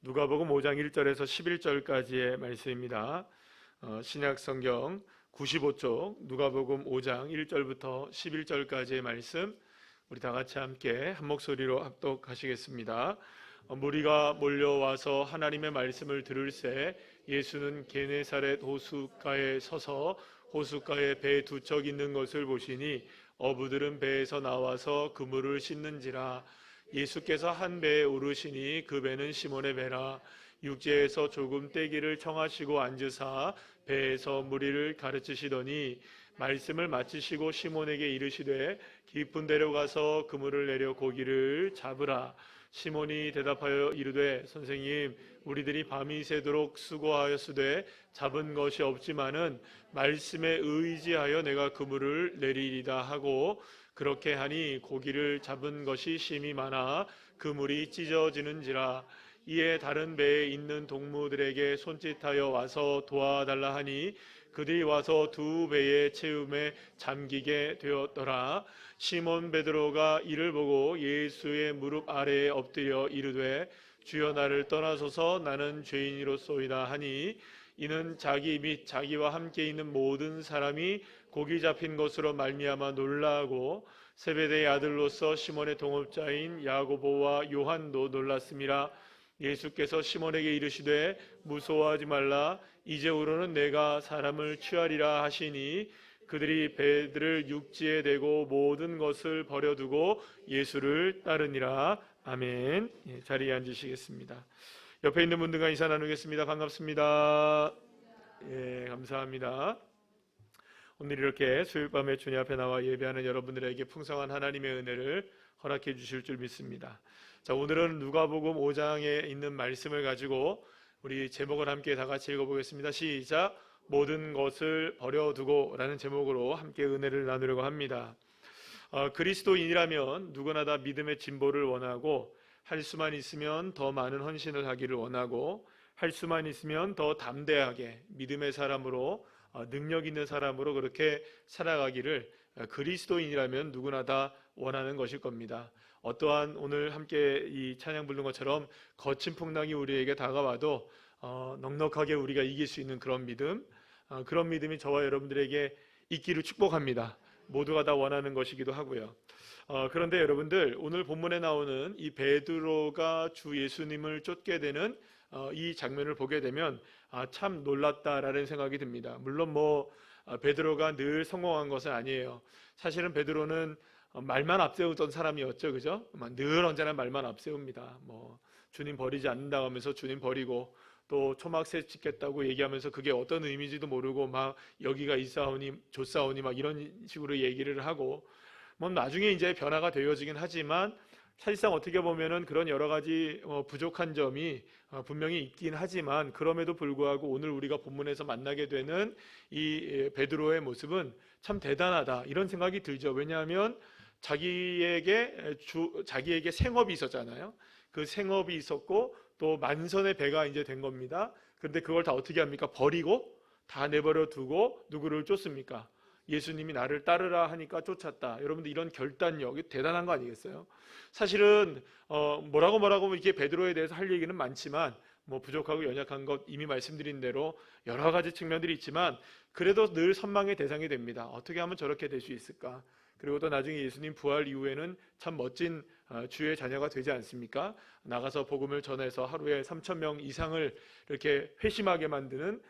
누가복음 5장 1절에서 11절까지의 말씀입니다. 신약 성경 95쪽 누가복음 5장 1절부터 11절까지의 말씀, 우리 다 같이 함께 한 목소리로 합독하시겠습니다. 무리가 몰려와서 하나님의 말씀을 들을새 예수는 게네사렛 호숫가에 서서 호숫가에 배 두 척 있는 것을 보시니 어부들은 배에서 나와서 그물을 씻는지라. 예수께서 한 배에 오르시니 그 배는 시몬의 배라. 육지에서 조금 떼기를 청하시고 앉으사 배에서 무리를 가르치시더니 말씀을 마치시고 시몬에게 이르시되 깊은 데로 가서 그물을 내려 고기를 잡으라. 시몬이 대답하여 이르되 선생님, 우리들이 밤이 새도록 수고하였으되 잡은 것이 없지만은 말씀에 의지하여 내가 그물을 내리리다 하고, 그렇게 하니 고기를 잡은 것이 심히 많아 그물이 찢어지는지라. 이에 다른 배에 있는 동무들에게 손짓하여 와서 도와달라 하니 그들이 와서 두 배의 채움에 잠기게 되었더라. 시몬 베드로가 이를 보고 예수의 무릎 아래에 엎드려 이르되 주여, 나를 떠나소서, 나는 죄인이로소이다 하니, 이는 자기 및 자기와 함께 있는 모든 사람이 고기 잡힌 것으로 말미암아 놀라고 세베대의 아들로서 시몬의 동업자인 야고보와 요한도 놀랐음이라. 예수께서 시몬에게 이르시되 무서워하지 말라, 이제후로는 내가 사람을 취하리라 하시니 그들이 배들을 육지에 대고 모든 것을 버려두고 예수를 따르니라. 아멘. 자리에 앉으시겠습니다. 옆에 있는 분들과 인사 나누겠습니다. 반갑습니다. 감사합니다. 오늘 이렇게 수요일 밤에 주님 앞에 나와 예배하는 여러분들에게 풍성한 하나님의 은혜를 허락해 주실 줄 믿습니다. 자, 오늘은 누가복음 5장에 있는 말씀을 가지고 우리 제목을 함께 다 같이 읽어보겠습니다. 시작. 모든 것을 버려두고 라는 제목으로 함께 은혜를 나누려고 합니다. 그리스도인이라면 누구나 다 믿음의 진보를 원하고, 할 수만 있으면 더 많은 헌신을 하기를 원하고, 할 수만 있으면 더 담대하게 믿음의 사람으로, 능력 있는 사람으로 그렇게 살아가기를 그리스도인이라면 누구나 다 원하는 것일 겁니다. 어떠한 오늘 함께 이 찬양 부른 것처럼 거친 풍랑이 우리에게 다가와도 넉넉하게 우리가 이길 수 있는 그런 믿음, 그런 믿음이 저와 여러분들에게 있기를 축복합니다. 모두가 다 원하는 것이기도 하고요. 그런데 여러분들, 오늘 본문에 나오는 이 베드로가 주 예수님을 쫓게 되는 이 장면을 보게 되면 참 놀랐다라는 생각이 듭니다. 물론 베드로가 늘 성공한 것은 아니에요. 사실은 베드로는 말만 앞세우던 사람이었죠, 그죠? 늘 언제나 말만 앞세웁니다. 주님 버리지 않는다고 하면서 주님 버리고, 또 초막새 짓겠다고 얘기하면서 그게 어떤 의미인지도 모르고 막 여기가 있사오니 좋사오니 막 이런 식으로 얘기를 하고, 나중에 이제 변화가 되어지긴 하지만 사실상 어떻게 보면은 그런 여러 가지 부족한 점이 분명히 있긴 하지만, 그럼에도 불구하고 오늘 우리가 본문에서 만나게 되는 이 베드로의 모습은 참 대단하다, 이런 생각이 들죠. 왜냐하면 자기에게 생업이 있었잖아요. 그 생업이 있었고 또 만선의 배가 이제 된 겁니다. 그런데 그걸 다 어떻게 합니까? 버리고 다 내버려 두고 누구를 쫓습니까? 예수님이 나를 따르라 하니까 쫓았다. 여러분들, 이런 결단력이 대단한 거 아니겠어요? 사실은 뭐라고 이렇게 베드로에 대해서 할 얘기는 많지만, 부족하고 연약한 것 이미 말씀드린 대로 여러 가지 측면들이 있지만, 그래도 늘 선망의 대상이 됩니다. 어떻게 하면 저렇게 될 수 있을까? 그리고 또 나중에 예수님 부활 이후에는 참 멋진 주의 자녀가 되지 않습니까? 나가서 복음을 전해서 하루에 3,000명 이상을 이렇게 회심하게 만드는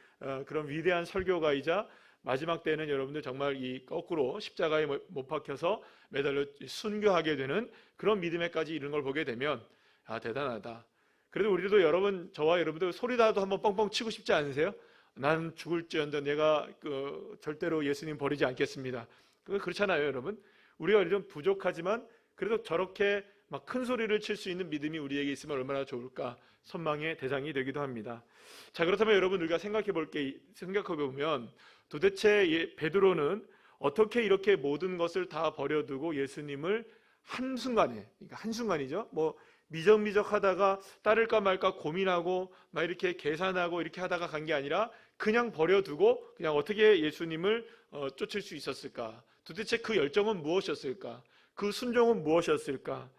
그런 위대한 설교가이자, 마지막 때는 여러분들 정말 이 거꾸로 십자가에 못 박혀서 매달려 순교하게 되는 그런 믿음에까지 이른 걸 보게 되면 대단하다. 그래도 우리도 저와 여러분들 소리라도 한번 뻥뻥 치고 싶지 않으세요? 나는 죽을지언정 내가 절대로 예수님 버리지 않겠습니다. 그렇잖아요, 여러분. 우리가 좀 부족하지만 그래도 저렇게 막 큰 소리를 칠 수 있는 믿음이 우리에게 있으면 얼마나 좋을까, 선망의 대상이 되기도 합니다. 자, 그렇다면 여러분, 우리가 생각해 보면 도대체 베드로는 어떻게 이렇게 모든 것을 다 버려두고 예수님을 한순간이죠. 미적미적 하다가 따를까 말까 고민하고 막 이렇게 계산하고 이렇게 하다가 간 게 아니라 그냥 버려두고 그냥 어떻게 예수님을 쫓을 수 있었을까? 도대체 그 열정은 무엇이었을까? 그 순종은 무엇이었을까?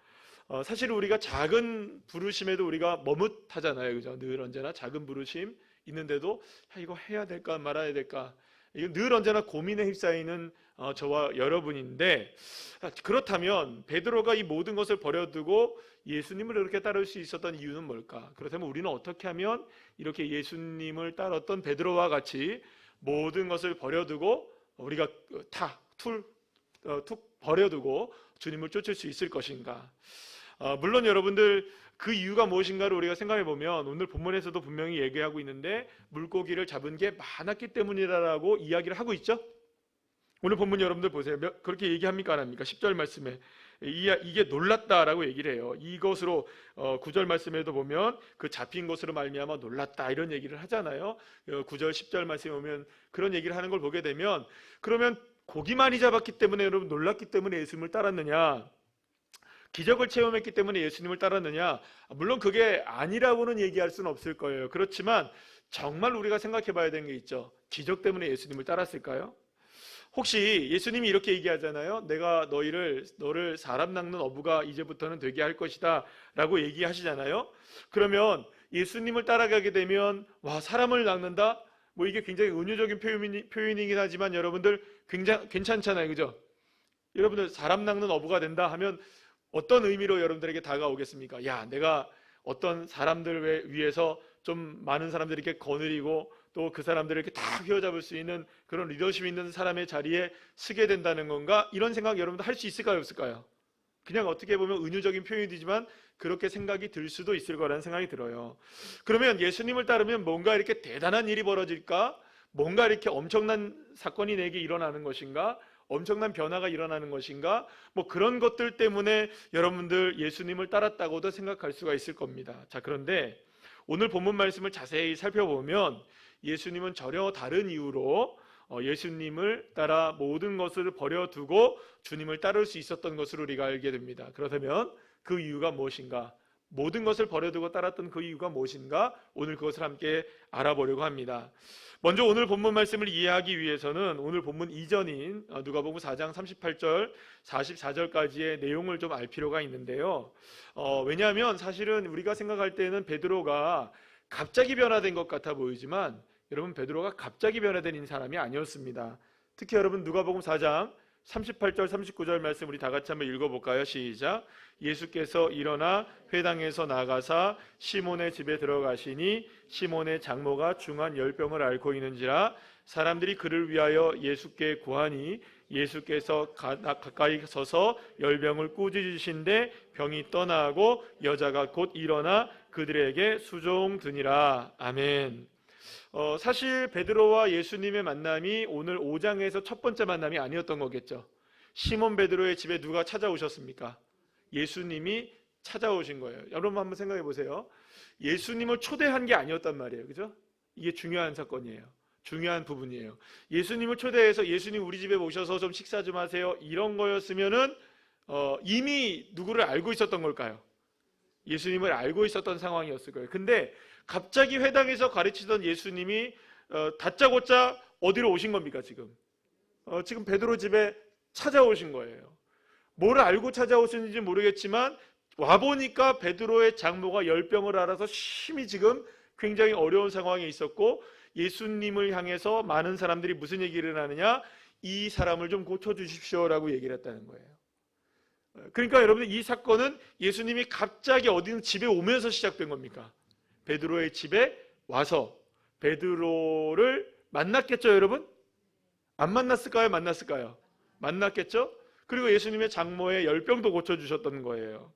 사실 우리가 작은 부르심에도 우리가 머뭇하잖아요. 그죠? 늘 언제나 작은 부르심 있는데도 이거 해야 될까 말아야 될까, 이거 늘 언제나 고민에 휩싸이는 저와 여러분인데, 그렇다면 베드로가 이 모든 것을 버려두고 예수님을 이렇게 따를 수 있었던 이유는 뭘까? 그렇다면 우리는 어떻게 하면 이렇게 예수님을 따랐던 베드로와 같이 모든 것을 버려두고 우리가 툭 버려두고 주님을 쫓을 수 있을 것인가? 물론 여러분들, 그 이유가 무엇인가를 우리가 생각해 보면 오늘 본문에서도 분명히 얘기하고 있는데 물고기를 잡은 게 많았기 때문이라고 이야기를 하고 있죠. 오늘 본문 여러분들 보세요. 그렇게 얘기합니까 안 합니까? 10절 말씀에 이게 놀랐다라고 얘기를 해요. 이것으로 9절 말씀에도 보면 그 잡힌 것으로 말미암아 놀랐다 이런 얘기를 하잖아요. 9절 10절 말씀에 보면 그런 얘기를 하는 걸 보게 되면, 그러면 고기 많이 잡았기 때문에 여러분 놀랐기 때문에 예수님을 따랐느냐, 기적을 체험했기 때문에 예수님을 따랐느냐? 물론 그게 아니라고는 얘기할 수는 없을 거예요. 그렇지만 정말 우리가 생각해 봐야 되는 게 있죠. 기적 때문에 예수님을 따랐을까요? 혹시 예수님이 이렇게 얘기하잖아요. 내가 너를 사람 낚는 어부가 이제부터는 되게 할 것이다 라고 얘기하시잖아요. 그러면 예수님을 따라가게 되면 사람을 낚는다? 뭐 이게 굉장히 은유적인 표현이긴 하지만 여러분들 굉장히 괜찮잖아요. 그죠? 여러분들 사람 낚는 어부가 된다 하면 어떤 의미로 여러분들에게 다가오겠습니까? 내가 어떤 사람들 위해서 좀 많은 사람들에게 거느리고 또 그 사람들을 이렇게 다 휘어잡을 수 있는 그런 리더십 있는 사람의 자리에 서게 된다는 건가? 이런 생각 여러분들 할 수 있을까요? 없을까요? 그냥 어떻게 보면 은유적인 표현이지만 그렇게 생각이 들 수도 있을 거라는 생각이 들어요. 그러면 예수님을 따르면 뭔가 이렇게 대단한 일이 벌어질까? 뭔가 이렇게 엄청난 사건이 내게 일어나는 것인가? 엄청난 변화가 일어나는 것인가? 뭐 그런 것들 때문에 여러분들 예수님을 따랐다고도 생각할 수가 있을 겁니다. 자, 그런데 오늘 본문 말씀을 자세히 살펴보면 예수님은 전혀 다른 이유로 예수님을 따라 모든 것을 버려두고 주님을 따를 수 있었던 것으로 우리가 알게 됩니다. 그렇다면 그 이유가 무엇인가? 모든 것을 버려두고 따랐던 그 이유가 무엇인가? 오늘 그것을 함께 알아보려고 합니다. 먼저 오늘 본문 말씀을 이해하기 위해서는 오늘 본문 이전인 누가복음 4장 38절 44절까지의 내용을 좀 알 필요가 있는데요. 왜냐하면 사실은 우리가 생각할 때는 베드로가 갑자기 변화된 것 같아 보이지만 여러분, 베드로가 갑자기 변화된 사람이 아니었습니다. 특히 여러분 누가복음 4장 38절 39절 말씀 우리 다 같이 한번 읽어볼까요? 시작. 예수께서 일어나 회당에서 나가사 시몬의 집에 들어가시니 시몬의 장모가 중한 열병을 앓고 있는지라 사람들이 그를 위하여 예수께 구하니 예수께서 가까이 서서 열병을 꾸짖으신데 병이 떠나고 여자가 곧 일어나 그들에게 수종드니라. 아멘. 사실 베드로와 예수님의 만남이 오늘 5장에서 첫 번째 만남이 아니었던 거겠죠. 시몬 베드로의 집에 누가 찾아오셨습니까? 예수님이 찾아오신 거예요. 여러분 한번 생각해 보세요. 예수님을 초대한 게 아니었단 말이에요. 그죠? 이게 중요한 사건이에요. 중요한 부분이에요. 예수님을 초대해서 예수님 우리 집에 오셔서 좀 식사 좀 하세요, 이런 거였으면은 이미 누구를 알고 있었던 걸까요? 예수님을 알고 있었던 상황이었을 거예요. 근데 갑자기 회당에서 가르치던 예수님이 다짜고짜 어디로 오신 겁니까? 지금 베드로 집에 찾아오신 거예요. 뭘 알고 찾아오셨는지 모르겠지만 와보니까 베드로의 장모가 열병을 앓아서 심히 지금 굉장히 어려운 상황에 있었고 예수님을 향해서 많은 사람들이 무슨 얘기를 하느냐? 이 사람을 좀 고쳐주십시오라고 얘기를 했다는 거예요. 그러니까 여러분, 이 사건은 예수님이 갑자기 어디는 집에 오면서 시작된 겁니까? 베드로의 집에 와서 베드로를 만났겠죠, 여러분? 안 만났을까요? 만났을까요? 만났겠죠? 그리고 예수님의 장모의 열병도 고쳐주셨던 거예요.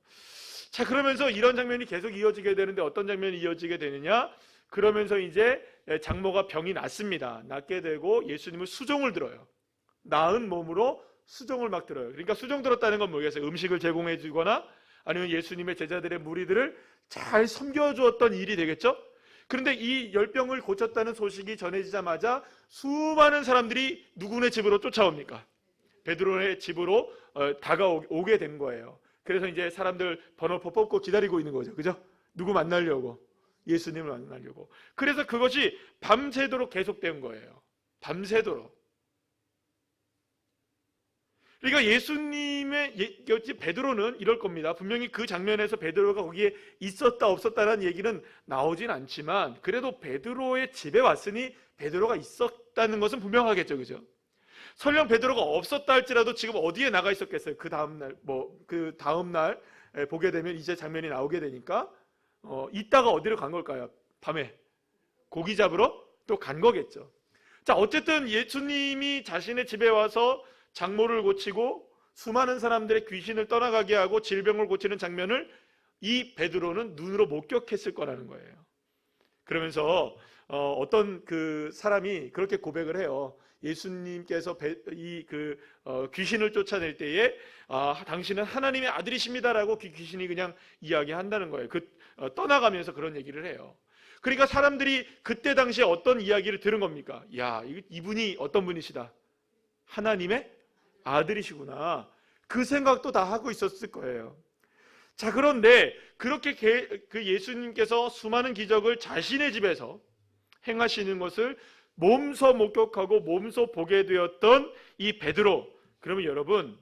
자, 그러면서 이런 장면이 계속 이어지게 되는데 어떤 장면이 이어지게 되느냐? 그러면서 이제 장모가 병이 낫습니다. 낫게 되고 예수님을 수종을 들어요. 나은 몸으로 수종을 막 들어요. 그러니까 수종 들었다는 건 뭐겠어요? 음식을 제공해 주거나 아니면 예수님의 제자들의 무리들을 잘 섬겨주었던 일이 되겠죠? 그런데 이 열병을 고쳤다는 소식이 전해지자마자 수많은 사람들이 누구네 집으로 쫓아옵니까? 베드로의 집으로 다가오게 된 거예요. 그래서 이제 사람들 번호표 뽑고 기다리고 있는 거죠. 그죠? 누구 만나려고? 예수님을 만나려고. 그래서 그것이 밤새도록 계속된 거예요. 밤새도록. 그러니까 베드로는 이럴 겁니다. 분명히 그 장면에서 베드로가 거기에 있었다 없었다라는 얘기는 나오진 않지만 그래도 베드로의 집에 왔으니 베드로가 있었다는 것은 분명하겠죠, 그죠? 설령 베드로가 없었다 할지라도 지금 어디에 나가 있었겠어요? 그 다음 날 보게 되면 이제 장면이 나오게 되니까 이따가 어디로 간 걸까요? 밤에 고기 잡으러 또 간 거겠죠. 자, 어쨌든 예수님이 자신의 집에 와서 장모를 고치고 수많은 사람들의 귀신을 떠나가게 하고 질병을 고치는 장면을 이 베드로는 눈으로 목격했을 거라는 거예요. 그러면서 어떤 그 사람이 그렇게 고백을 해요. 예수님께서 귀신을 쫓아낼 때에 당신은 하나님의 아들이십니다라고 귀신이 그냥 이야기한다는 거예요. 떠나가면서 그런 얘기를 해요. 그러니까 사람들이 그때 당시에 어떤 이야기를 들은 겁니까? 야, 이분이 어떤 분이시다? 하나님의 아들이시구나. 그 생각도 다 하고 있었을 거예요. 자, 그런데 그렇게 그 예수님께서 수많은 기적을 자신의 집에서 행하시는 것을 몸소 목격하고 몸소 보게 되었던 이 베드로. 그러면 여러분,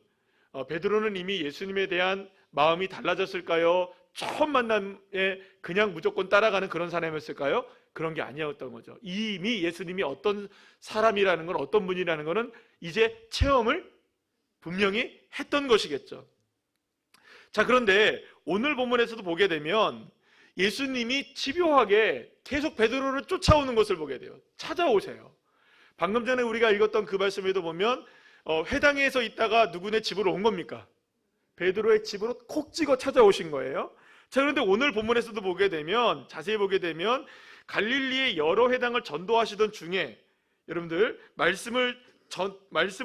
베드로는 이미 예수님에 대한 마음이 달라졌을까요? 처음 만남에 그냥 무조건 따라가는 그런 사람이었을까요? 그런 게 아니었던 거죠. 이미 예수님이 어떤 사람이라는 건, 어떤 분이라는 것은 이제 체험을 분명히 했던 것이겠죠. 자, 그런데 오늘 본문에서도 보게 되면 예수님이 집요하게 계속 베드로를 쫓아오는 것을 보게 돼요. 찾아오세요. 방금 전에 우리가 읽었던 그 말씀에도 보면 회당에서 있다가 누구네 집으로 온 겁니까? 베드로의 집으로 콕 찍어 찾아오신 거예요. 자, 그런데 오늘 본문에서도 보게 되면, 자세히 보게 되면 갈릴리의 여러 회당을 전도하시던 중에, 여러분들 말씀을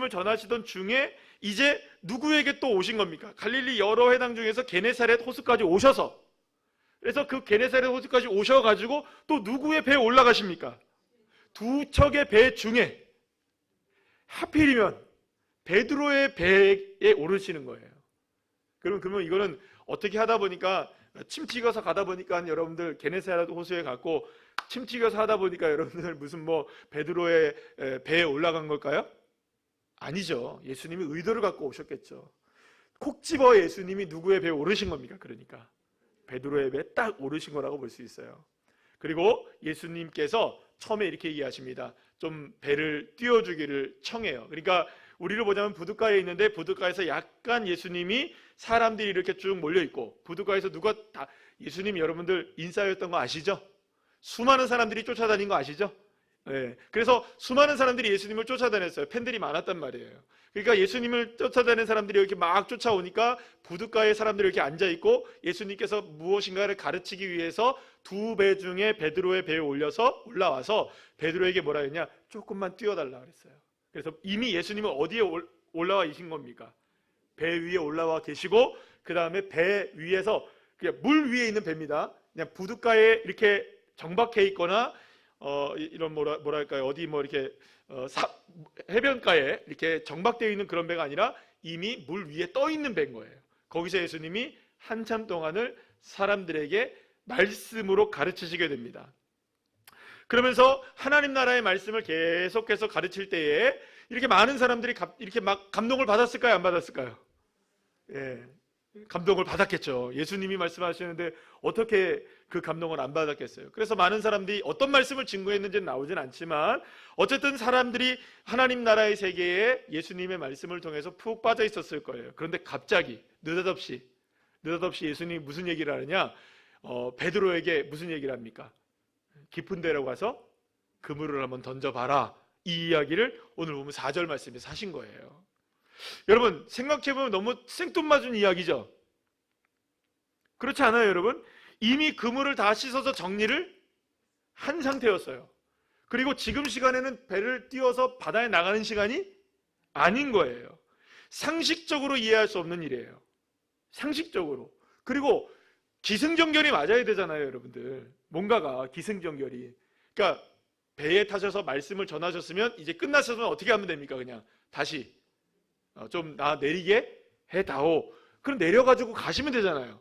전하시던 중에 이제 누구에게 또 오신 겁니까? 갈릴리 여러 회당 중에서 게네사렛 호수까지 오셔서, 그래서 그 게네사렛 호수까지 오셔가지고 또 누구의 배에 올라가십니까? 두 척의 배 중에 하필이면 베드로의 배에 오르시는 거예요. 그러면 이거는 어떻게 하다 보니까 침 튀겨서 가다 보니까 여러분들 게네사렛 호수에 갔고, 침 튀겨서 하다 보니까 여러분들 무슨 베드로의 배에 올라간 걸까요? 아니죠. 예수님이 의도를 갖고 오셨겠죠. 콕 집어 예수님이 누구의 배에 오르신 겁니까? 그러니까 베드로의 배에 딱 오르신 거라고 볼 수 있어요. 그리고 예수님께서 처음에 이렇게 얘기하십니다. 좀 배를 띄워주기를 청해요. 그러니까 우리를 보자면 부둣가에 있는데, 부둣가에서 약간 예수님이 사람들이 이렇게 쭉 몰려있고, 부둣가에서 누가 다 예수님 여러분들 인싸였던 거 아시죠? 수많은 사람들이 쫓아다닌 거 아시죠? 네. 그래서 수많은 사람들이 예수님을 쫓아다녔어요. 팬들이 많았단 말이에요. 그러니까 예수님을 쫓아다니는 사람들이 이렇게 막 쫓아오니까 부둣가에 사람들이 이렇게 앉아있고, 예수님께서 무엇인가를 가르치기 위해서 두 배 중에 베드로의 배에 올라와서 베드로에게 뭐라 했냐? 조금만 뛰어달라 그랬어요. 그래서 이미 예수님은 어디에 올라와 계신 겁니까? 배 위에 올라와 계시고, 그 다음에 배 위에서, 그냥 물 위에 있는 배입니다. 그냥 부둣가에 이렇게 정박해 있거나 이런 뭐랄까요, 어디 이렇게 해변가에 이렇게 정박되어 있는 그런 배가 아니라 이미 물 위에 떠 있는 배인 거예요. 거기서 예수님이 한참 동안을 사람들에게 말씀으로 가르치시게 됩니다. 그러면서 하나님 나라의 말씀을 계속해서 가르칠 때에 이렇게 많은 사람들이 이렇게 막 감동을 받았을까요? 안 받았을까요? 예, 감동을 받았겠죠. 예수님이 말씀하시는데 어떻게 그 감동을 안 받았겠어요? 그래서 많은 사람들이 어떤 말씀을 증거했는지는 나오진 않지만, 어쨌든 사람들이 하나님 나라의 세계에 예수님의 말씀을 통해서 푹 빠져 있었을 거예요. 그런데 갑자기 느닷없이 예수님이 무슨 얘기를 하느냐? 베드로에게 무슨 얘기를 합니까? 깊은 데로 가서 그물을 한번 던져봐라. 이 이야기를 오늘 보면 4절 말씀에서 하신 거예요. 여러분, 생각해보면 너무 생뚱맞은 이야기죠? 그렇지 않아요, 여러분? 이미 그물을 다 씻어서 정리를 한 상태였어요. 그리고 지금 시간에는 배를 띄워서 바다에 나가는 시간이 아닌 거예요. 상식적으로 이해할 수 없는 일이에요. 상식적으로. 그리고 기승전결이 맞아야 되잖아요, 여러분들. 뭔가가 기승전결이. 그러니까 배에 타셔서 말씀을 전하셨으면 이제 끝나셔서 어떻게 하면 됩니까? 그냥 다시 좀 나 내리게 해다오. 그럼 내려가지고 가시면 되잖아요.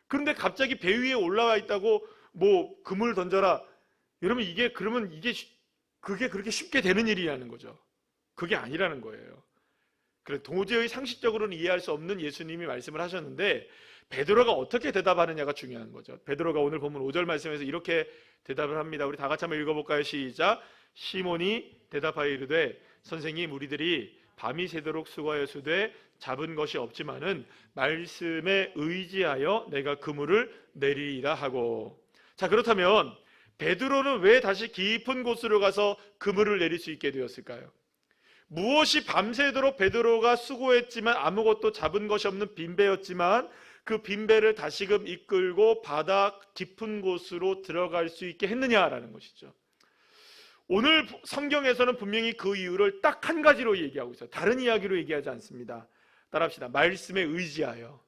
그런데 갑자기 배 위에 올라와 있다고 그물 던져라. 여러분, 그게 그렇게 쉽게 되는 일이라는 거죠. 그게 아니라는 거예요. 그래 도저히 상식적으로는 이해할 수 없는 예수님이 말씀을 하셨는데 베드로가 어떻게 대답하느냐가 중요한 거죠. 베드로가 오늘 본문 5절 말씀에서 이렇게 대답을 합니다. 우리 다 같이 한번 읽어볼까요? 시작. 시몬이 대답하여 이르되 선생님, 우리들이 밤이 새도록 수고하였으되 잡은 것이 없지만은 말씀에 의지하여 내가 그물을 내리리라 하고. 자, 그렇다면 베드로는 왜 다시 깊은 곳으로 가서 그물을 내릴 수 있게 되었을까요? 무엇이 밤새도록 베드로가 수고했지만 아무것도 잡은 것이 없는 빈배였지만 그 빈배를 다시금 이끌고 바다 깊은 곳으로 들어갈 수 있게 했느냐라는 것이죠. 오늘 성경에서는 분명히 그 이유를 딱 한 가지로 얘기하고 있어요. 다른 이야기로 얘기하지 않습니다. 따라합시다. 말씀에 의지하여.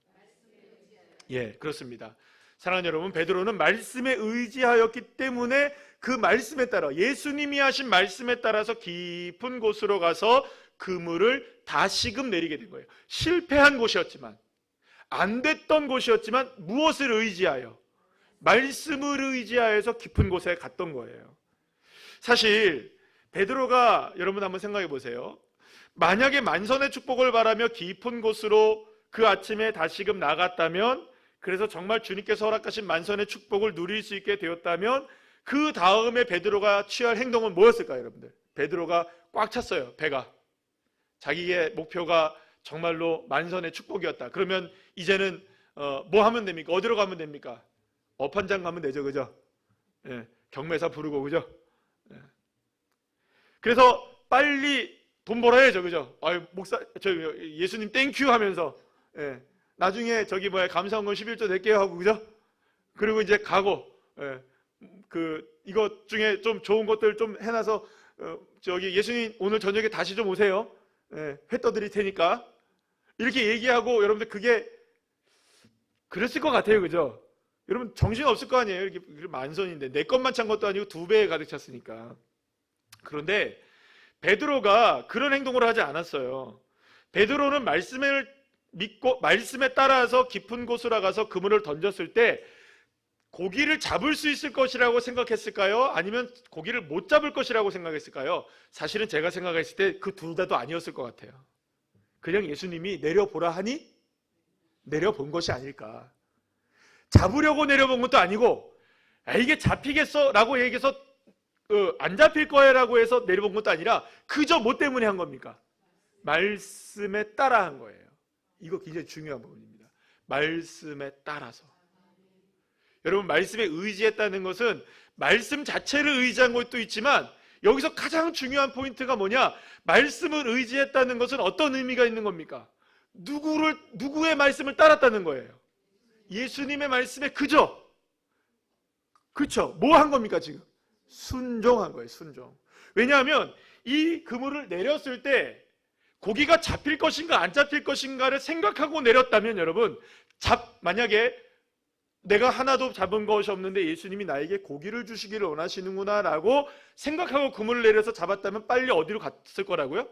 예, 그렇습니다. 사랑하는 여러분, 베드로는 말씀에 의지하였기 때문에 그 말씀에 따라, 예수님이 하신 말씀에 따라서 깊은 곳으로 가서 그물을 다시금 내리게 된 거예요. 실패한 곳이었지만, 안 됐던 곳이었지만 무엇을 의지하여? 말씀을 의지하여서 깊은 곳에 갔던 거예요. 사실 베드로가, 여러분 한번 생각해 보세요. 만약에 만선의 축복을 바라며 깊은 곳으로 그 아침에 다시금 나갔다면, 그래서 정말 주님께서 허락하신 만선의 축복을 누릴 수 있게 되었다면 그 다음에 베드로가 취할 행동은 뭐였을까요, 여러분들? 베드로가 꽉 찼어요, 배가. 자기의 목표가 정말로 만선의 축복이었다. 그러면 이제는 뭐 하면 됩니까? 어디로 가면 됩니까? 업한장 가면 되죠, 그죠? 예, 경매사 부르고, 그죠? 예. 그래서 빨리 돈 벌어야죠, 그죠? 아유, 목사, 저 예수님 땡큐 하면서, 예, 나중에 저기 감사원금 11조 낼게요 하고, 그죠? 그리고 이제 가고, 예, 이것 중에 좀 좋은 것들 좀 해놔서 저기 예수님 오늘 저녁에 다시 좀 오세요. 예, 회 떠드릴 테니까. 이렇게 얘기하고, 여러분들 그게 그랬을 것 같아요, 그죠? 여러분 정신 없을 거 아니에요. 이렇게 만선인데 내 것만 찬 것도 아니고 2배에 가득 찼으니까. 그런데 베드로가 그런 행동을 하지 않았어요. 베드로는 말씀을 믿고 말씀에 따라서 깊은 곳으로 가서 그물을 던졌을 때 고기를 잡을 수 있을 것이라고 생각했을까요? 아니면 고기를 못 잡을 것이라고 생각했을까요? 사실은 제가 생각했을 때 그 둘 다도 아니었을 것 같아요. 그냥 예수님이 내려보라 하니 내려본 것이 아닐까. 잡으려고 내려본 것도 아니고, 이게 잡히겠어? 라고 얘기해서 안 잡힐 거야 라고 해서 내려본 것도 아니라 그저 뭐 때문에 한 겁니까? 말씀에 따라 한 거예요. 이거 굉장히 중요한 부분입니다. 말씀에 따라서. 여러분, 말씀에 의지했다는 것은 말씀 자체를 의지한 것도 있지만 여기서 가장 중요한 포인트가 뭐냐? 말씀을 의지했다는 것은 어떤 의미가 있는 겁니까? 누구의 말씀을 따랐다는 거예요? 예수님의 말씀에 그죠? 그렇죠? 뭐 한 겁니까 지금? 순종한 거예요. 순종. 왜냐하면 이 그물을 내렸을 때 고기가 잡힐 것인가 안 잡힐 것인가를 생각하고 내렸다면, 여러분, 만약에 내가 하나도 잡은 것이 없는데 예수님이 나에게 고기를 주시기를 원하시는구나 라고 생각하고 그물을 내려서 잡았다면 빨리 어디로 갔을 거라고요?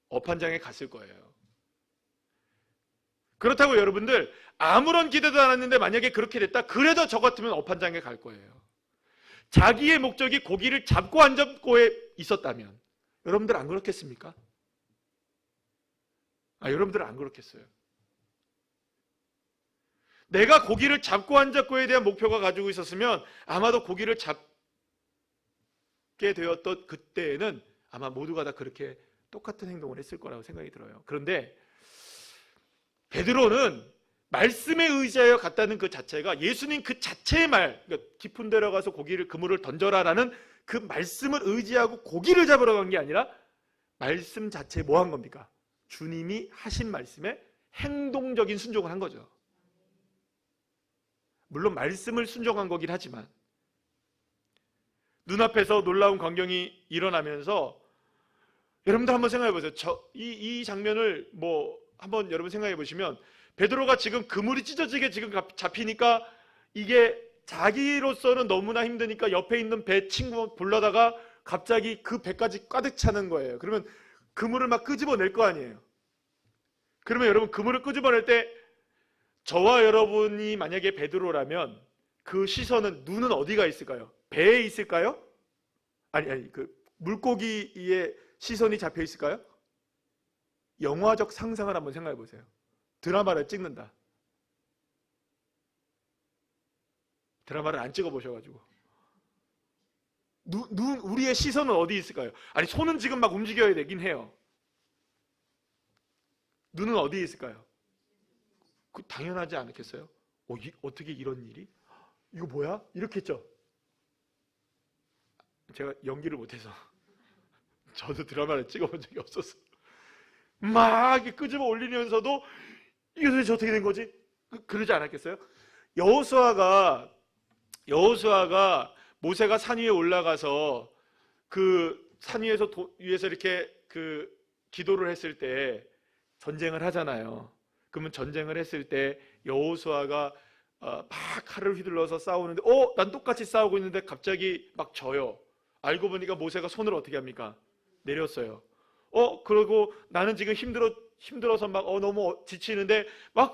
업한장에 갔을 거예요. 그렇다고 여러분들 아무런 기대도 안 했는데 만약에 그렇게 됐다, 그래도 저 같으면 업한장에 갈 거예요. 자기의 목적이 고기를 잡고 안 잡고에 있었다면 여러분들 안 그렇겠습니까? 여러분들은 안 그렇겠어요. 내가 고기를 잡고 안 잡고에 대한 목표가 가지고 있었으면 아마도 고기를 잡게 되었던 그때에는 아마 모두가 다 그렇게 똑같은 행동을 했을 거라고 생각이 들어요. 그런데 베드로는 말씀에 의지하여 갔다는 그 자체가 예수님 그 자체의 말, 그러니까 깊은 데로 가서 그물을 던져라라는 그 말씀을 의지하고 고기를 잡으러 간 게 아니라 말씀 자체에 뭐 한 겁니까? 주님이 하신 말씀에 행동적인 순종을 한 거죠. 물론 말씀을 순종한 거긴 하지만 눈앞에서 놀라운 광경이 일어나면서 여러분들 한번 생각해 보세요. 이 장면을 한번 여러분 생각해 보시면 베드로가 지금 그물이 찢어지게 지금 잡히니까 이게 자기로서는 너무나 힘드니까 옆에 있는 배 친구 불러다가 갑자기 그 배까지 가득 차는 거예요. 그러면 그물을 막 끄집어낼 거 아니에요. 그러면 여러분 그물을 끄집어낼 때 저와 여러분이 만약에 베드로라면 그 시선은, 눈은 어디가 있을까요? 배에 있을까요? 아니 그 물고기에 시선이 잡혀 있을까요? 영화적 상상을 한번 생각해 보세요. 드라마를 찍는다. 드라마를 안 찍어 보셔가지고 우리의 시선은 어디 있을까요? 아니, 손은 지금 막 움직여야 되긴 해요. 눈은 어디에 있을까요? 당연하지 않겠어요? 어떻게 이런 일이? 이거 뭐야? 이렇게 했죠? 제가 연기를 못해서 저도 드라마를 찍어본 적이 없었어. 막 끄집어 올리면서도 이게 도대체 어떻게 된 거지? 그러지 않았겠어요? 여호수아가 모세가 산 위에 올라가서 그 산 위에서 이렇게 그 기도를 했을 때 전쟁을 하잖아요. 그러면 전쟁을 했을 때 여호수아가 막 칼을 휘둘러서 싸우는데 난 똑같이 싸우고 있는데 갑자기 막 져요. 알고 보니까 모세가 손을 어떻게 합니까? 내렸어요. 그리고 나는 지금 힘들어서 막 너무 지치는데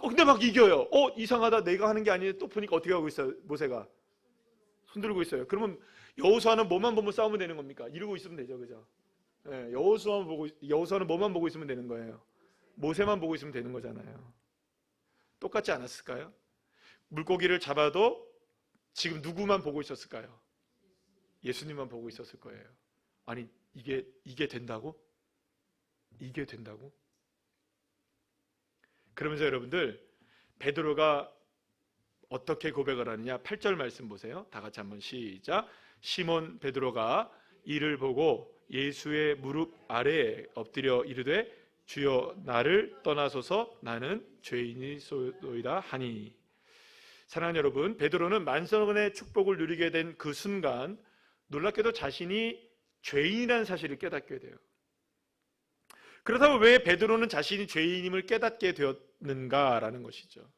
근데 막 이겨요. 이상하다, 내가 하는 게 아닌데. 또 보니까 어떻게 하고 있어요? 모세가 손 들고 있어요. 그러면 여호수아는 뭐만 보면 싸우면 되는 겁니까? 이러고 있으면 되죠, 그죠? 네, 여호수아는 뭐만 보고 있으면 되는 거예요. 모세만 보고 있으면 되는 거잖아요. 똑같지 않았을까요? 물고기를 잡아도 지금 누구만 보고 있었을까요? 예수님만 보고 있었을 거예요. 아니, 이게 된다고? 이게 된다고? 그러면서 여러분들, 베드로가 어떻게 고백을 하느냐? 8절 말씀 보세요. 다 같이 한번 시작. 시몬 베드로가 이를 보고 예수의 무릎 아래에 엎드려 이르되 주여, 나를 떠나소서, 나는 죄인이소이다 하니. 사랑하는 여러분, 베드로는 만선의 축복을 누리게 된 그 순간 놀랍게도 자신이 죄인이라는 사실을 깨닫게 돼요. 그렇다면 왜 베드로는 자신이 죄인임을 깨닫게 되었는가라는 것이죠.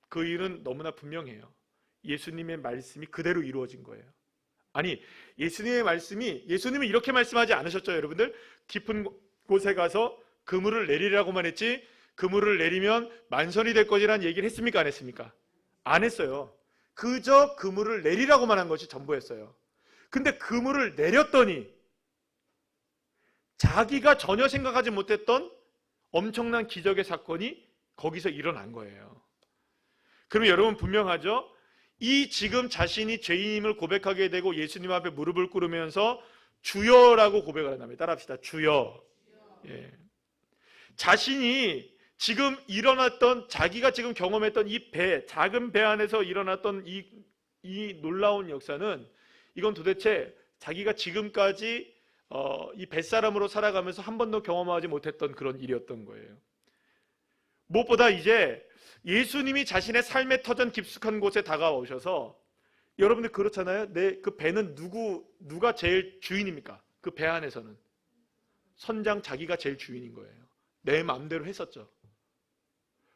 그 이유는 너무나 분명해요. 예수님의 말씀이 그대로 이루어진 거예요. 아니, 예수님이 이렇게 말씀하지 않으셨죠, 여러분들? 깊은 곳에 가서 그물을 내리라고만 했지, 그물을 내리면 만선이 될 것이라는 얘기를 했습니까, 안 했습니까? 안 했어요. 그저 그물을 내리라고만 한 것이 전부였어요. 근데 그물을 내렸더니 자기가 전혀 생각하지 못했던 엄청난 기적의 사건이 거기서 일어난 거예요. 그러면 여러분 분명하죠? 이 지금 자신이 죄인임을 고백하게 되고 예수님 앞에 무릎을 꿇으면서 주여라고 고백을 한답니다. 따라합시다. 주여. 예. 자신이 지금 일어났던, 자기가 지금 경험했던 이 작은 배 안에서 일어났던 이 놀라운 역사는, 이건 도대체 자기가 지금까지 이 뱃사람으로 살아가면서 한 번도 경험하지 못했던 그런 일이었던 거예요. 무엇보다 이제 예수님이 자신의 삶의 터전 깊숙한 곳에 다가오셔서, 여러분들 그렇잖아요. 그 배는 누가 제일 주인입니까? 그 배 안에서는 선장 자기가 제일 주인인 거예요. 내 마음대로 했었죠.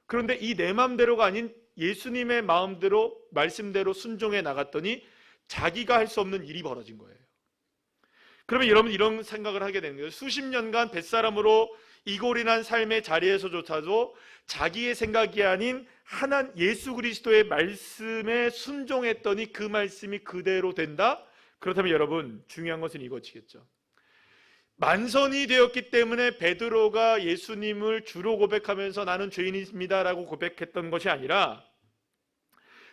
그런데 이 내 마음대로가 아닌 예수님의 마음대로, 말씀대로 순종해 나갔더니 자기가 할 수 없는 일이 벌어진 거예요. 그러면 여러분 이런 생각을 하게 되는 거예요. 수십 년간 뱃사람으로 이골이난 삶의 자리에서조차도 자기의 생각이 아닌 예수 그리스도의 말씀에 순종했더니 그 말씀이 그대로 된다? 그렇다면 여러분, 중요한 것은 이것이겠죠. 만선이 되었기 때문에 베드로가 예수님을 주로 고백하면서 나는 죄인입니다 라고 고백했던 것이 아니라,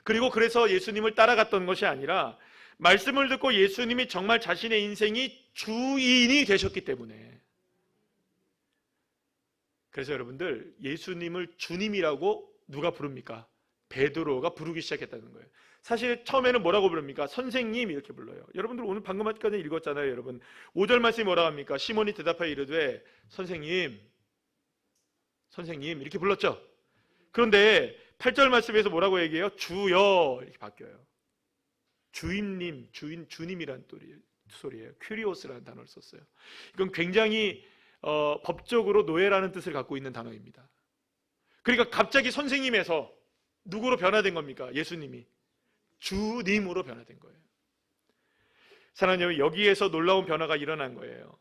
그리고 그래서 예수님을 따라갔던 것이 아니라, 말씀을 듣고 예수님이 정말 자신의 인생이 주인이 되셨기 때문에. 그래서 여러분들, 예수님을 주님이라고 누가 부릅니까? 베드로가 부르기 시작했다는 거예요. 사실 처음에는 뭐라고 부릅니까? 선생님 이렇게 불러요. 여러분들 오늘 방금까지 읽었잖아요. 여러분 5절 말씀이 뭐라고 합니까? 시몬이 대답하여 이르되 선생님 이렇게 불렀죠. 그런데 8절 말씀에서 뭐라고 얘기해요? 주여 이렇게 바뀌어요. 주임님, 주님이란 소리예요. 큐리오스라는 단어를 썼어요. 이건 굉장히 법적으로 노예라는 뜻을 갖고 있는 단어입니다. 그러니까 갑자기 선생님에서 누구로 변화된 겁니까? 예수님이 주님으로 변화된 거예요. 사랑하는 여러분, 여기에서 놀라운 변화가 일어난 거예요.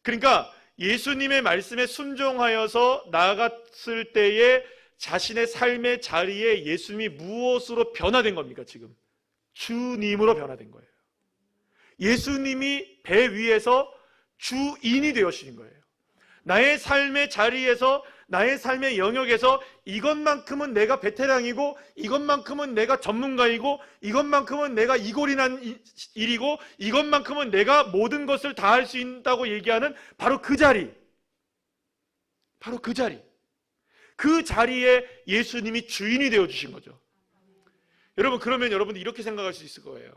그러니까 예수님의 말씀에 순종하여서 나아갔을 때에 자신의 삶의 자리에 예수님이 무엇으로 변화된 겁니까? 지금 주님으로 변화된 거예요. 예수님이 배 위에서 주인이 되어주신 거예요. 나의 삶의 자리에서, 나의 삶의 영역에서 이것만큼은 내가 베테랑이고, 이것만큼은 내가 전문가이고, 이것만큼은 내가 이골이 난 일이고, 이것만큼은 내가 모든 것을 다 할 수 있다고 얘기하는 바로 그 자리, 바로 그 자리, 그 자리에 예수님이 주인이 되어주신 거죠. 여러분, 그러면 여러분들 이렇게 생각할 수 있을 거예요.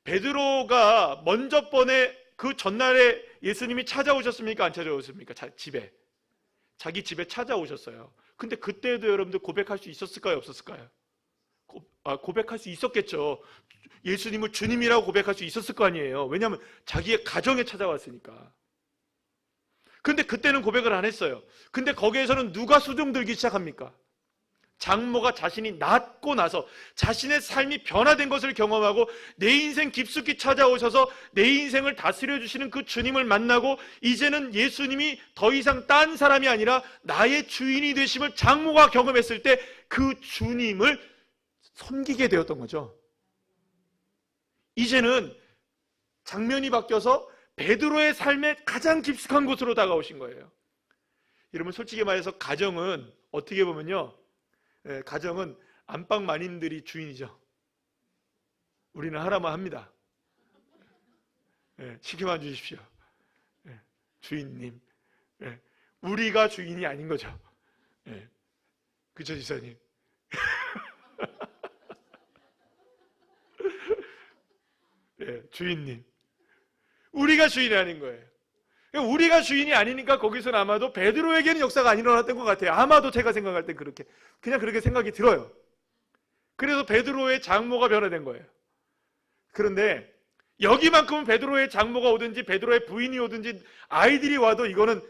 베드로가 먼저 번에 그 전날에 예수님이 찾아오셨습니까? 안 찾아오셨습니까? 집에. 자기 집에 찾아오셨어요. 근데 그때도 여러분들 고백할 수 있었을까요? 없었을까요? 고백할 수 있었겠죠. 예수님을 주님이라고 고백할 수 있었을 거 아니에요. 왜냐하면 자기의 가정에 찾아왔으니까. 근데 그때는 고백을 안 했어요. 근데 거기에서는 누가 수종 들기 시작합니까? 장모가 자신이 낳고 나서 자신의 삶이 변화된 것을 경험하고 내 인생 깊숙이 찾아오셔서 내 인생을 다스려 주시는 그 주님을 만나고, 이제는 예수님이 더 이상 딴 사람이 아니라 나의 주인이 되심을 장모가 경험했을 때 그 주님을 섬기게 되었던 거죠. 이제는 장면이 바뀌어서 베드로의 삶의 가장 깊숙한 곳으로 다가오신 거예요. 여러분, 솔직히 말해서 가정은 어떻게 보면요, 가정은 안방 마님들이 주인이죠. 우리는 하라만 합니다. 시켜만 주십시오. 주인님. 우리가 주인이 아닌 거죠. 그쵸, 지사님? 주인님. 우리가 주인이 아닌 거예요. 우리가 주인이 아니니까 거기서는 아마도 베드로에게는 역사가 안 일어났던 것 같아요. 아마도 제가 생각할 때 그냥 그렇게 생각이 들어요. 그래서 베드로의 장모가 변화된 거예요. 그런데 여기만큼은 베드로의 장모가 오든지 베드로의 부인이 오든지 아이들이 와도 이거는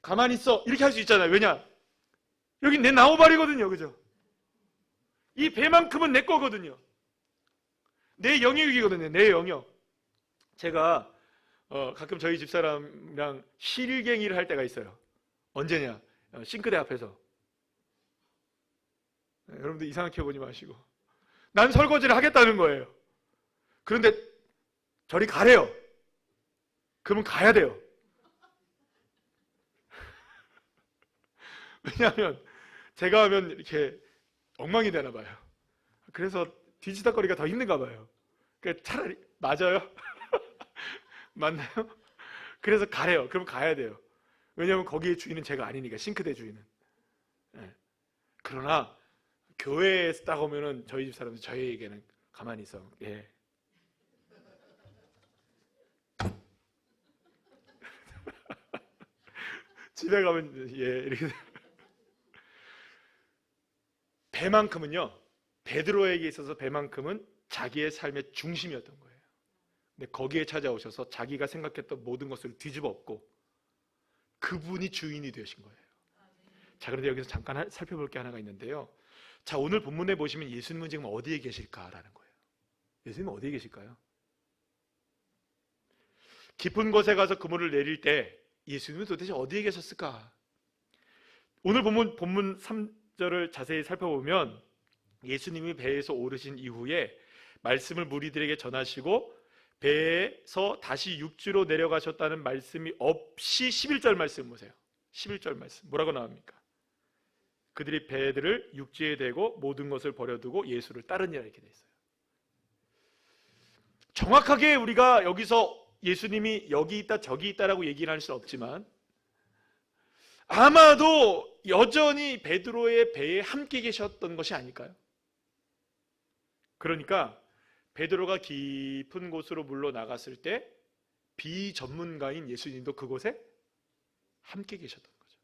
가만히 있어 이렇게 할 수 있잖아요. 왜냐? 여기 내 나무발이거든요. 그죠? 이 배만큼은 내 거거든요. 내 영역이거든요. 내 영역. 제가 가끔 저희 집사람이랑 실갱이를 할 때가 있어요. 언제냐? 싱크대 앞에서. 여러분들 이상하게 보지 마시고. 난 설거지를 하겠다는 거예요. 그런데 저리 가래요. 그러면 가야 돼요. 왜냐하면 제가 하면 이렇게 엉망이 되나 봐요. 그래서 뒤지다거리가 더 힘든가 봐요. 그러니까 차라리 맞아요? 맞나요? 그래서 가래요. 그럼 가야 돼요. 왜냐하면 거기의 주인은 제가 아니니까, 싱크대 주인은. 그러나 교회에서 딱 오면은 저희 집 사람들 저희에게는 가만히 있어. 집에 가면 이렇게. 배만큼은요, 베드로에게 있어서 배만큼은 자기의 삶의 중심이었던 거예요. 근데 거기에 찾아오셔서 자기가 생각했던 모든 것을 뒤집어 엎고 그분이 주인이 되신 거예요. 자, 그런데 여기서 잠깐 살펴볼 게 하나가 있는데요. 자, 오늘 본문에 보시면 예수님은 지금 어디에 계실까라는 거예요. 예수님은 어디에 계실까요? 깊은 곳에 가서 그물을 내릴 때 예수님은 도대체 어디에 계셨을까? 오늘 본문 3절을 자세히 살펴보면 예수님이 배에서 오르신 이후에 말씀을 무리들에게 전하시고 배에서 다시 육지로 내려가셨다는 말씀이 없이 11절 말씀 보세요. 11절 말씀 뭐라고 나옵니까? 그들이 배들을 육지에 대고 모든 것을 버려두고 예수를 따르니라 이렇게 돼 있어요. 정확하게 우리가 여기서 예수님이 여기 있다 저기 있다라고 얘기를 할 수는 없지만 아마도 여전히 베드로의 배에 함께 계셨던 것이 아닐까요? 그러니까 베드로가 깊은 곳으로 물러나갔을 때 비전문가인 예수님도 그곳에 함께 계셨던 거죠.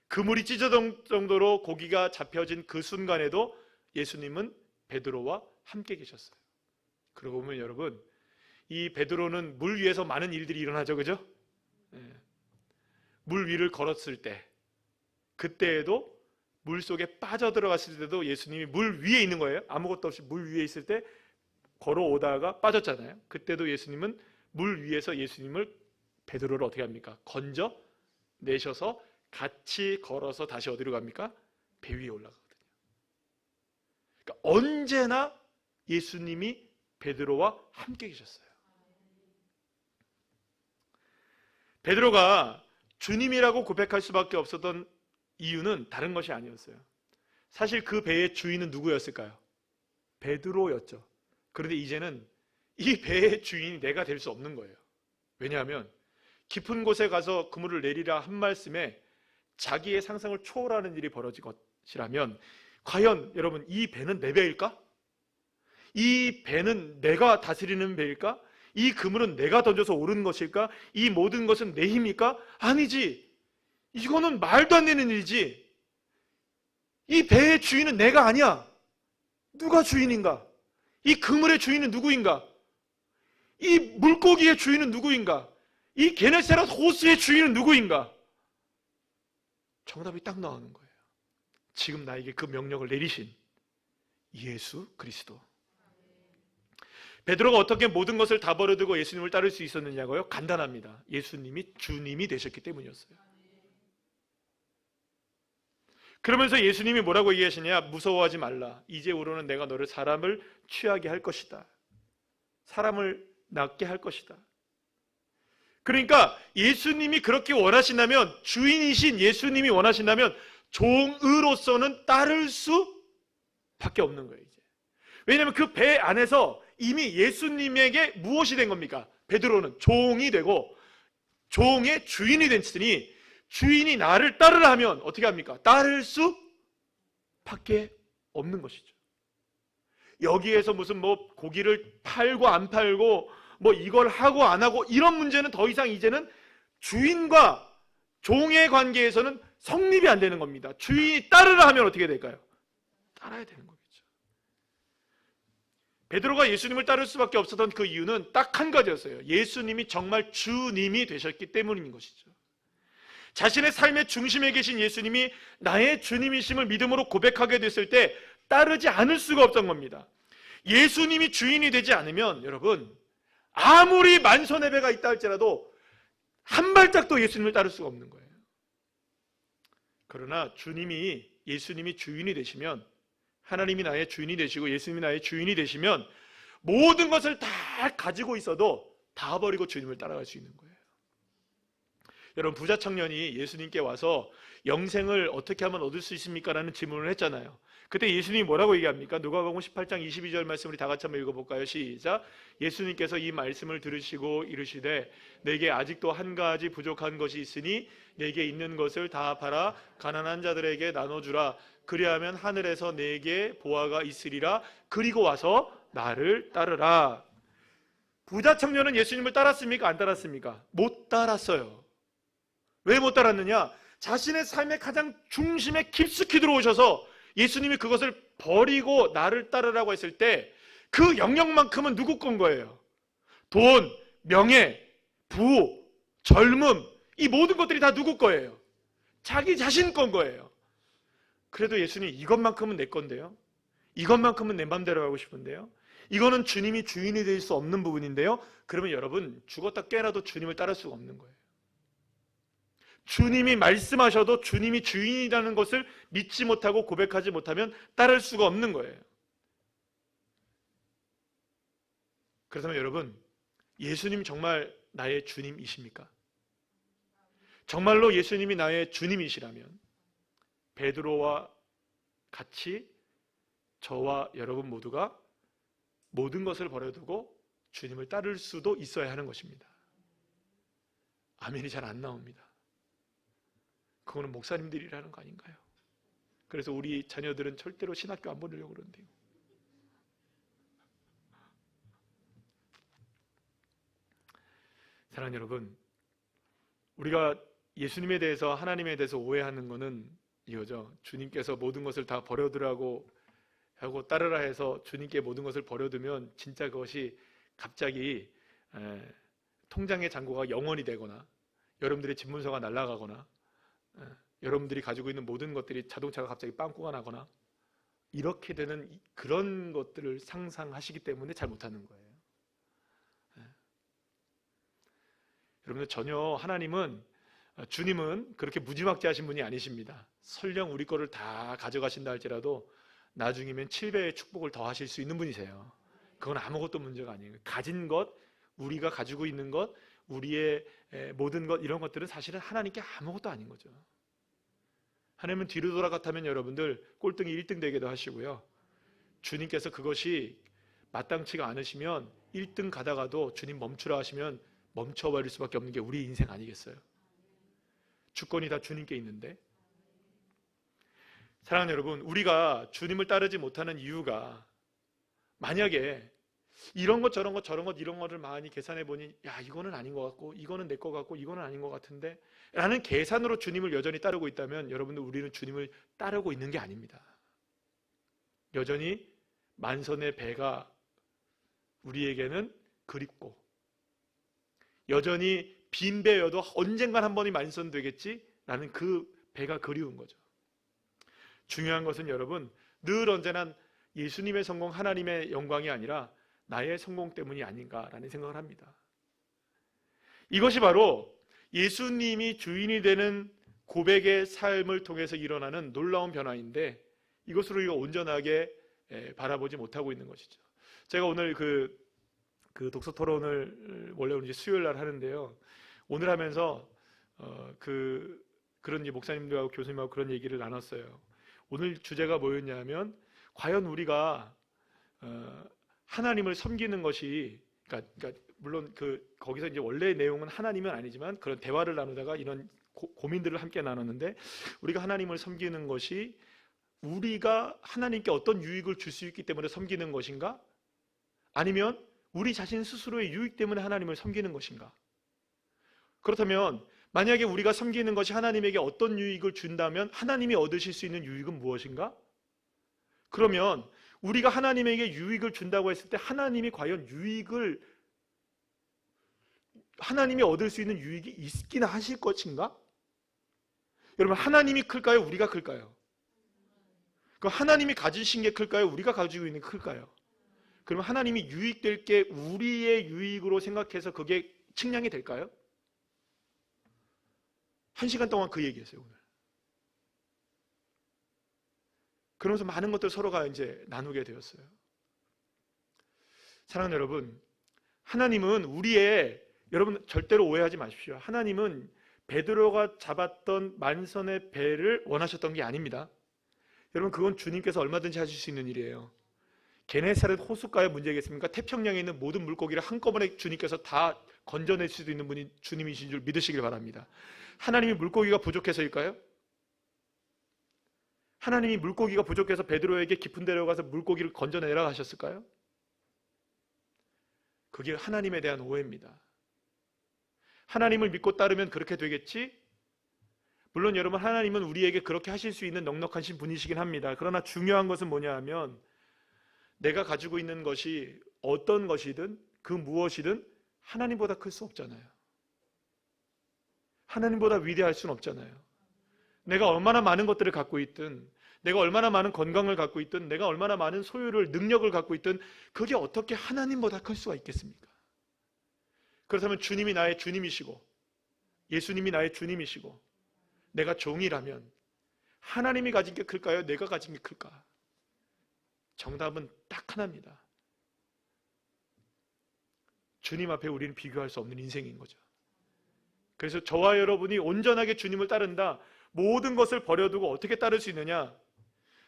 그물이 찢어질 정도로 고기가 잡혀진 그 순간에도 예수님은 베드로와 함께 계셨어요. 그러고 보면 여러분, 이 베드로는 물 위에서 많은 일들이 일어나죠. 그죠? 물 위를 걸었을 때, 그때에도 물 속에 빠져들어갔을 때도 예수님이 물 위에 있는 거예요. 아무것도 없이 물 위에 있을 때 걸어오다가 빠졌잖아요. 그때도 예수님은 물 위에서 예수님을, 베드로를 어떻게 합니까? 건져 내셔서 같이 걸어서 다시 어디로 갑니까? 배 위에 올라가거든요. 그러니까 언제나 예수님이 베드로와 함께 계셨어요. 베드로가 주님이라고 고백할 수밖에 없었던 이유는 다른 것이 아니었어요. 사실 그 배의 주인은 누구였을까요? 베드로였죠. 그런데 이제는 이 배의 주인이 내가 될 수 없는 거예요. 왜냐하면 깊은 곳에 가서 그물을 내리라 한 말씀에 자기의 상상을 초월하는 일이 벌어질 것이라면 과연 여러분 이 배는 내 배일까? 이 배는 내가 다스리는 배일까? 이 그물은 내가 던져서 오르는 것일까? 이 모든 것은 내 힘일까? 아니지. 이거는 말도 안 되는 일이지. 이 배의 주인은 내가 아니야. 누가 주인인가? 이 그물의 주인은 누구인가? 이 물고기의 주인은 누구인가? 이 게네사렛 호수의 주인은 누구인가? 정답이 딱 나오는 거예요. 지금 나에게 그 명령을 내리신 예수 그리스도. 베드로가 어떻게 모든 것을 다 버려두고 예수님을 따를 수 있었느냐고요? 간단합니다. 예수님이 주님이 되셨기 때문이었어요. 그러면서 예수님이 뭐라고 얘기하시냐? 무서워하지 말라. 이제부로는 내가 너를 사람을 취하게 할 것이다. 사람을 낫게 할 것이다. 그러니까 예수님이 그렇게 원하신다면, 주인이신 예수님이 원하신다면 종으로서는 따를 수밖에 없는 거예요. 이제. 왜냐하면 그 배 안에서 이미 예수님에게 무엇이 된 겁니까? 베드로는 종이 되고 종의 주인이 됐으니 주인이 나를 따르라 하면 어떻게 합니까? 따를 수밖에 없는 것이죠. 여기에서 무슨 뭐 고기를 팔고 안 팔고 뭐 이걸 하고 안 하고 이런 문제는 더 이상 이제는 주인과 종의 관계에서는 성립이 안 되는 겁니다. 주인이 따르라 하면 어떻게 될까요? 따라야 되는 거겠죠. 베드로가 예수님을 따를 수밖에 없었던 그 이유는 딱 한 가지였어요. 예수님이 정말 주님이 되셨기 때문인 것이죠. 자신의 삶의 중심에 계신 예수님이 나의 주님이심을 믿음으로 고백하게 됐을 때 따르지 않을 수가 없던 겁니다. 예수님이 주인이 되지 않으면 여러분 아무리 만선의 배가 있다 할지라도 한 발짝도 예수님을 따를 수가 없는 거예요. 그러나 예수님이 주인이 되시면, 하나님이 나의 주인이 되시고 예수님이 나의 주인이 되시면 모든 것을 다 가지고 있어도 다 버리고 주님을 따라갈 수 있는 거예요. 여러분, 부자 청년이 예수님께 와서 영생을 어떻게 하면 얻을 수 있습니까? 라는 질문을 했잖아요. 그때 예수님이 뭐라고 얘기합니까? 누가복음 18장 22절 말씀 우리 다 같이 한번 읽어볼까요? 시작. 예수님께서 이 말씀을 들으시고 이르시되 내게 아직도 한 가지 부족한 것이 있으니 내게 있는 것을 다 팔아 가난한 자들에게 나눠주라. 그리하면 하늘에서 내게 보화가 있으리라. 그리고 와서 나를 따르라. 부자 청년은 예수님을 따랐습니까? 안 따랐습니까? 못 따랐어요. 왜 못 따랐느냐? 자신의 삶의 가장 중심에 깊숙이 들어오셔서 예수님이 그것을 버리고 나를 따르라고 했을 때 그 영역만큼은 누구 건 거예요? 돈, 명예, 부, 젊음, 이 모든 것들이 다 누구 거예요? 자기 자신 건 거예요. 그래도 예수님 이것만큼은 내 건데요. 이것만큼은 내 맘대로 하고 싶은데요. 이거는 주님이 주인이 될 수 없는 부분인데요. 그러면 여러분 죽었다 깨어나도 주님을 따를 수가 없는 거예요. 주님이 말씀하셔도 주님이 주인이라는 것을 믿지 못하고 고백하지 못하면 따를 수가 없는 거예요. 그렇다면 여러분, 예수님 정말 나의 주님이십니까? 정말로 예수님이 나의 주님이시라면 베드로와 같이 저와 여러분 모두가 모든 것을 버려두고 주님을 따를 수도 있어야 하는 것입니다. 아멘이 잘 안 나옵니다. 그거는 목사님들이라는 거 아닌가요? 그래서 우리 자녀들은 절대로 신학교 안 보내려고 그러는데요. 사랑하는 여러분, 우리가 예수님에 대해서, 하나님에 대해서 오해하는 것은 이거죠. 주님께서 모든 것을 다 버려두라고 하고 따르라 해서 주님께 모든 것을 버려두면 진짜 그것이 갑자기 통장의 잔고가 0원이 되거나 여러분들의 집문서가 날아가거나 여러분들이 가지고 있는 모든 것들이 자동차가 갑자기 빵꾸가 나거나 이렇게 되는 그런 것들을 상상하시기 때문에 잘 못하는 거예요. 여러분들 전혀 주님은 그렇게 무지막지하신 분이 아니십니다. 설령 우리 거를 다 가져가신다 할지라도 나중이면 7배의 축복을 더 하실 수 있는 분이세요. 그건 아무것도 문제가 아니에요. 가진 것, 우리가 가지고 있는 것, 우리의 모든 것, 이런 것들은 사실은 하나님께 아무것도 아닌 거죠. 하나님은 뒤로 돌아갔다면 여러분들 꼴등이 1등 되기도 하시고요. 주님께서 그것이 마땅치가 않으시면 1등 가다가도 주님 멈추라 하시면 멈춰버릴 수밖에 없는 게 우리 인생 아니겠어요? 주권이 다 주님께 있는데. 사랑하는 여러분, 우리가 주님을 따르지 못하는 이유가, 만약에 이런 것 저런 것 저런 것 이런 거를 많이 계산해 보니 야, 이거는 아닌 것 같고 이거는 내 것 같고 이거는 아닌 것 같은데 라는 계산으로 주님을 여전히 따르고 있다면 여러분들, 우리는 주님을 따르고 있는 게 아닙니다. 여전히 만선의 배가 우리에게는 그립고, 여전히 빈 배여도 언젠간 한 번이 만선되겠지라는 그 배가 그리운 거죠. 중요한 것은 여러분, 늘 언제나 예수님의 성공, 하나님의 영광이 아니라 나의 성공 때문이 아닌가라는 생각을 합니다. 이것이 바로 예수님이 주인이 되는 고백의 삶을 통해서 일어나는 놀라운 변화인데, 이것으로 우리가 온전하게 바라보지 못하고 있는 것이죠. 제가 오늘 그 독서 토론을 원래 이제 수요일 날 하는데요. 오늘 하면서 그런 목사님들하고 교수님하고 그런 얘기를 나눴어요. 오늘 주제가 뭐였냐면, 과연 우리가 하나님을 섬기는 것이, 그러니까 물론 거기서 이제 원래 내용은 하나님은 아니지만 그런 대화를 나누다가 이런 고민들을 함께 나눴는데, 우리가 하나님을 섬기는 것이 우리가 하나님께 어떤 유익을 줄 수 있기 때문에 섬기는 것인가? 아니면 우리 자신 스스로의 유익 때문에 하나님을 섬기는 것인가? 그렇다면 만약에 우리가 섬기는 것이 하나님에게 어떤 유익을 준다면 하나님이 얻으실 수 있는 유익은 무엇인가? 그러면 우리가 하나님에게 유익을 준다고 했을 때 하나님이 과연 하나님이 얻을 수 있는 유익이 있긴 하실 것인가? 여러분, 하나님이 클까요? 우리가 클까요? 그럼 하나님이 가지신 게 클까요? 우리가 가지고 있는 게 클까요? 그러면 하나님이 유익될 게 우리의 유익으로 생각해서 그게 측량이 될까요? 1시간 동안 그 얘기했어요, 오늘. 그러면서 많은 것들을 서로가 이제 나누게 되었어요. 사랑하는 여러분, 하나님은 여러분 절대로 오해하지 마십시오. 하나님은 베드로가 잡았던 만선의 배를 원하셨던 게 아닙니다. 여러분, 그건 주님께서 얼마든지 하실 수 있는 일이에요. 게네사렛 호숫가의 문제겠습니까? 태평양에 있는 모든 물고기를 한꺼번에 주님께서 다 건져낼 수도 있는 분이 주님이신 줄 믿으시길 바랍니다. 하나님이 물고기가 부족해서일까요? 하나님이 물고기가 부족해서 베드로에게 깊은 데로 가서 물고기를 건져내라 하셨을까요? 그게 하나님에 대한 오해입니다. 하나님을 믿고 따르면 그렇게 되겠지? 물론 여러분, 하나님은 우리에게 그렇게 하실 수 있는 넉넉하신 분이시긴 합니다. 그러나 중요한 것은 뭐냐 하면, 내가 가지고 있는 것이 어떤 것이든 그 무엇이든 하나님보다 클 수 없잖아요. 하나님보다 위대할 수는 없잖아요. 내가 얼마나 많은 것들을 갖고 있든, 내가 얼마나 많은 건강을 갖고 있든, 내가 얼마나 많은 소유를, 능력을 갖고 있든, 그게 어떻게 하나님보다 클 수가 있겠습니까? 그렇다면 주님이 나의 주님이시고 예수님이 나의 주님이시고 내가 종이라면 하나님이 가진 게 클까요? 내가 가진 게 클까? 정답은 딱 하나입니다. 주님 앞에 우리는 비교할 수 없는 인생인 거죠. 그래서 저와 여러분이 온전하게 주님을 따른다, 모든 것을 버려두고 어떻게 따를 수 있느냐?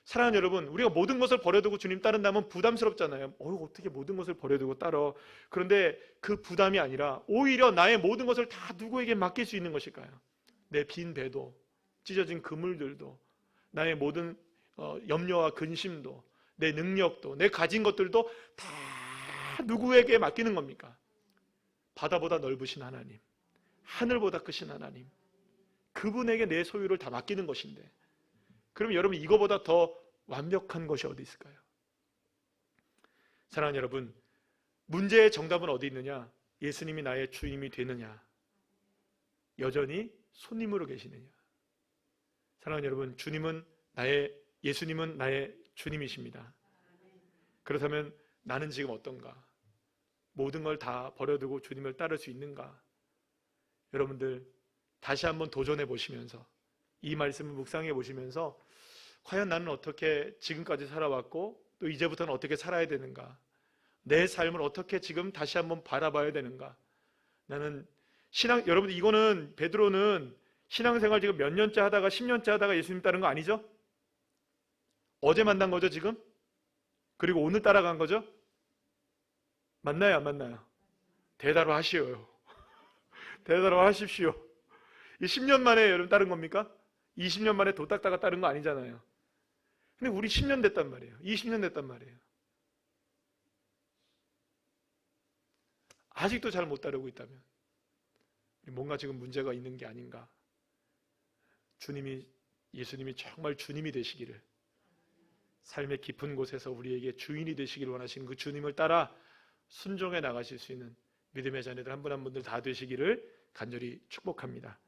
사랑하는 여러분, 우리가 모든 것을 버려두고 주님 따른다면 부담스럽잖아요. 어떻게 모든 것을 버려두고 따라? 그런데 그 부담이 아니라 오히려 나의 모든 것을 다 누구에게 맡길 수 있는 것일까요? 내 빈 배도, 찢어진 그물들도, 나의 모든 염려와 근심도, 내 능력도, 내 가진 것들도 다 누구에게 맡기는 겁니까? 바다보다 넓으신 하나님, 하늘보다 크신 하나님, 그분에게 내 소유를 다 맡기는 것인데, 그러면 여러분, 이거보다 더 완벽한 것이 어디 있을까요? 사랑하는 여러분, 문제의 정답은 어디 있느냐? 예수님이 나의 주님이 되느냐? 여전히 손님으로 계시느냐? 사랑하는 여러분, 예수님은 나의 주님이십니다. 그렇다면 나는 지금 어떤가? 모든 걸 다 버려두고 주님을 따를 수 있는가? 여러분들 다시 한번 도전해 보시면서, 이 말씀을 묵상해 보시면서, 과연 나는 어떻게 지금까지 살아왔고 또 이제부터는 어떻게 살아야 되는가? 내 삶을 어떻게 지금 다시 한번 바라봐야 되는가? 나는 여러분들 이거는 베드로는 신앙생활 지금 몇 년째 하다가 10년째 하다가 예수님 따른 거 아니죠? 어제 만난 거죠 지금? 그리고 오늘 따라간 거죠? 맞나요 안 맞나요? 대답을 하시오요. 대답을 하십시오. 이 10년 만에 여러분 따른 겁니까? 20년 만에 도 닦다가 따른 거 아니잖아요. 근데 우리 10년 됐단 말이에요. 20년 됐단 말이에요. 아직도 잘 못 따르고 있다면 뭔가 지금 문제가 있는 게 아닌가. 예수님이 정말 주님이 되시기를, 삶의 깊은 곳에서 우리에게 주인이 되시기를 원하시는 그 주님을 따라 순종해 나가실 수 있는 믿음의 자녀들 한 분 한 분들 다 되시기를 간절히 축복합니다.